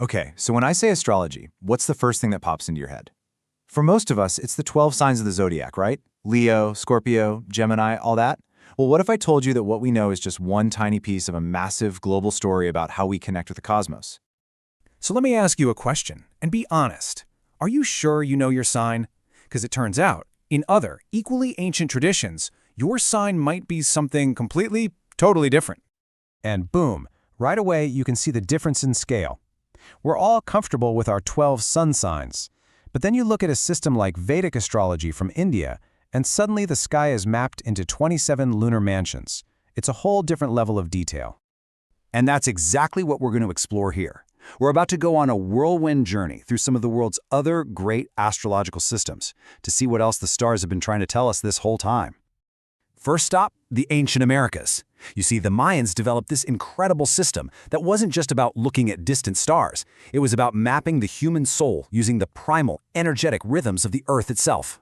Okay, so when I say astrology, what's the first thing that pops into your head? For most of us, it's the 12 signs of the zodiac, right? Leo, Scorpio, Gemini, all that. Well, what if I told you that what we know is just one tiny piece of a massive global story about how we connect with the cosmos? So let me ask you a question, and be honest. Are you sure you know your sign? Because it turns out, in other, equally ancient traditions, your sign might be something completely, totally different. And boom, right away you can see the difference in scale. We're all comfortable with our 12 sun signs. But then you look at a system like Vedic astrology from India, and suddenly the sky is mapped into 27 lunar mansions. It's a whole different level of detail. And that's exactly what we're going to explore here. We're about to go on a whirlwind journey through some of the world's other great astrological systems to see what else the stars have been trying to tell us this whole time. First stop, the ancient Americas. You see, the Mayans developed this incredible system that wasn't just about looking at distant stars. It was about mapping the human soul using the primal, energetic rhythms of the Earth itself.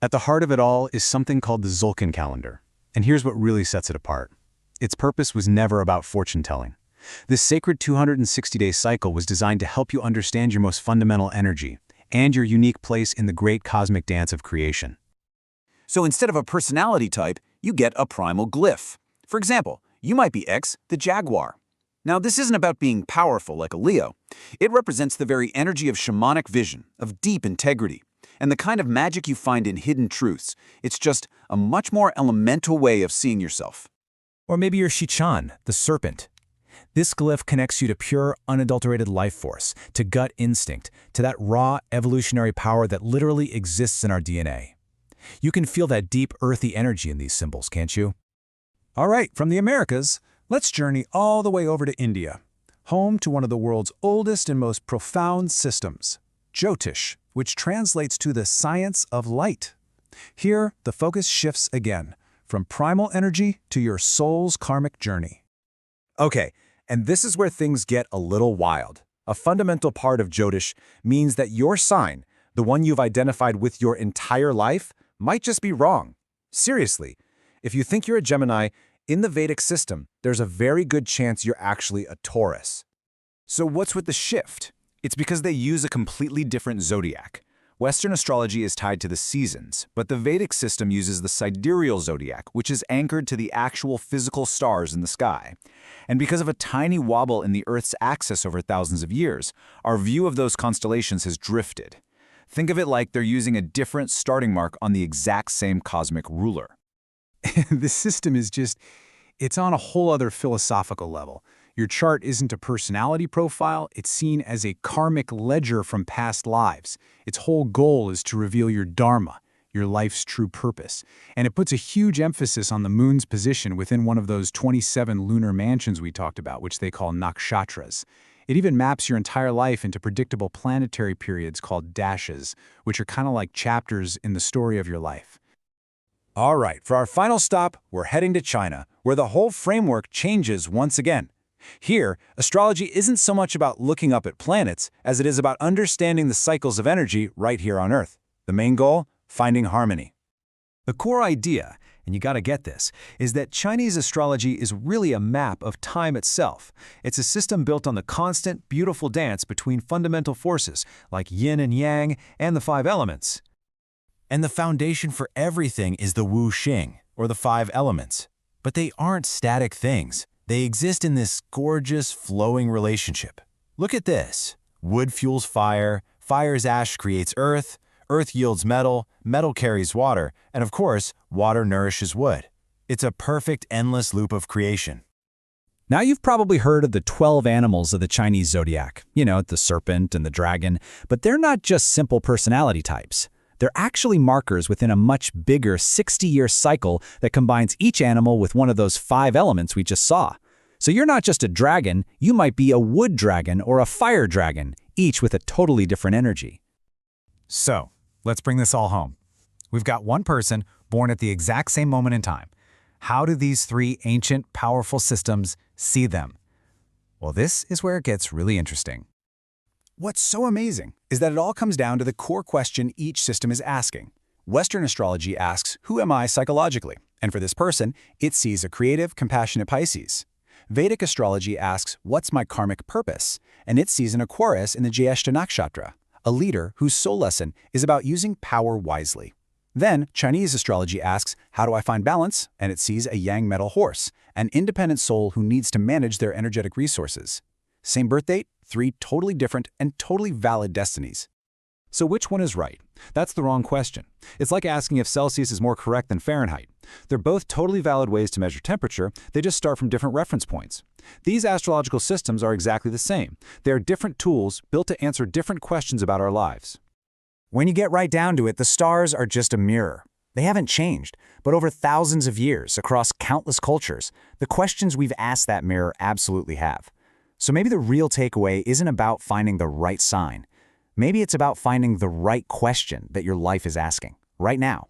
At the heart of it all is something called the Tzolkin calendar. And here's what really sets it apart. Its purpose was never about fortune-telling. This sacred 260-day cycle was designed to help you understand your most fundamental energy and your unique place in the great cosmic dance of creation. So instead of a personality type, you get a primal glyph. For example, you might be X, the Jaguar. Now, this isn't about being powerful like a Leo. It represents the very energy of shamanic vision, of deep integrity, and the kind of magic you find in hidden truths. It's just a much more elemental way of seeing yourself. Or maybe you're Shichan, the serpent. This glyph connects you to pure, unadulterated life force, to gut instinct, to that raw, evolutionary power that literally exists in our DNA. You can feel that deep, earthy energy in these symbols, can't you? All right, from the Americas, let's journey all the way over to India, home to one of the world's oldest and most profound systems, Jyotish, which translates to the science of light. Here, the focus shifts again, from primal energy to your soul's karmic journey. Okay, and this is where things get a little wild. A fundamental part of Jyotish means that your sign, the one you've identified with your entire life, might just be wrong. Seriously, if you think you're a Gemini, in the Vedic system, there's a very good chance you're actually a Taurus. So what's with the shift? It's because they use a completely different zodiac. Western astrology is tied to the seasons, but the Vedic system uses the sidereal zodiac, which is anchored to the actual physical stars in the sky. And because of a tiny wobble in the Earth's axis over thousands of years, our view of those constellations has drifted. Think of it like they're using a different starting mark on the exact same cosmic ruler. This system is it's on a whole other philosophical level. Your chart isn't a personality profile, it's seen as a karmic ledger from past lives. Its whole goal is to reveal your dharma, your life's true purpose. And it puts a huge emphasis on the moon's position within one of those 27 lunar mansions we talked about, which they call nakshatras. It even maps your entire life into predictable planetary periods called dashes, which are kind of like chapters in the story of your life. All right, for our final stop, we're heading to China, where the whole framework changes once again. Here, astrology isn't so much about looking up at planets as it is about understanding the cycles of energy right here on Earth. The main goal? Finding harmony. The core idea, and you gotta get this, is that Chinese astrology is really a map of time itself. It's a system built on the constant, beautiful dance between fundamental forces like yin and yang and the 5 elements. And the foundation for everything is the Wu Xing, or the 5 elements. But they aren't static things. They exist in this gorgeous, flowing relationship. Look at this. Wood fuels fire, fire's ash creates earth, earth yields metal, metal carries water, and of course, water nourishes wood. It's a perfect, endless loop of creation. Now you've probably heard of the 12 animals of the Chinese Zodiac. You know, the serpent and the dragon. But they're not just simple personality types. They're actually markers within a much bigger 60-year cycle that combines each animal with one of those 5 elements we just saw. So you're not just a dragon, you might be a wood dragon or a fire dragon, each with a totally different energy. So, let's bring this all home. We've got one person born at the exact same moment in time. How do these 3 ancient, powerful systems see them? Well, this is where it gets really interesting. What's so amazing is that it all comes down to the core question each system is asking. Western astrology asks, who am I psychologically? And for this person, it sees a creative, compassionate Pisces. Vedic astrology asks, what's my karmic purpose? And it sees an Aquarius in the Jyeshta nakshatra, a leader whose sole lesson is about using power wisely. Then, Chinese astrology asks, how do I find balance? And it sees a yang metal horse, an independent soul who needs to manage their energetic resources. Same birth date, 3 totally different and totally valid destinies. So which one is right? That's the wrong question. It's like asking if Celsius is more correct than Fahrenheit. They're both totally valid ways to measure temperature, they just start from different reference points. These astrological systems are exactly the same. They are different tools built to answer different questions about our lives. When you get right down to it, the stars are just a mirror. They haven't changed, but over thousands of years, across countless cultures, the questions we've asked that mirror absolutely have. So maybe the real takeaway isn't about finding the right sign. Maybe it's about finding the right question that your life is asking, right now.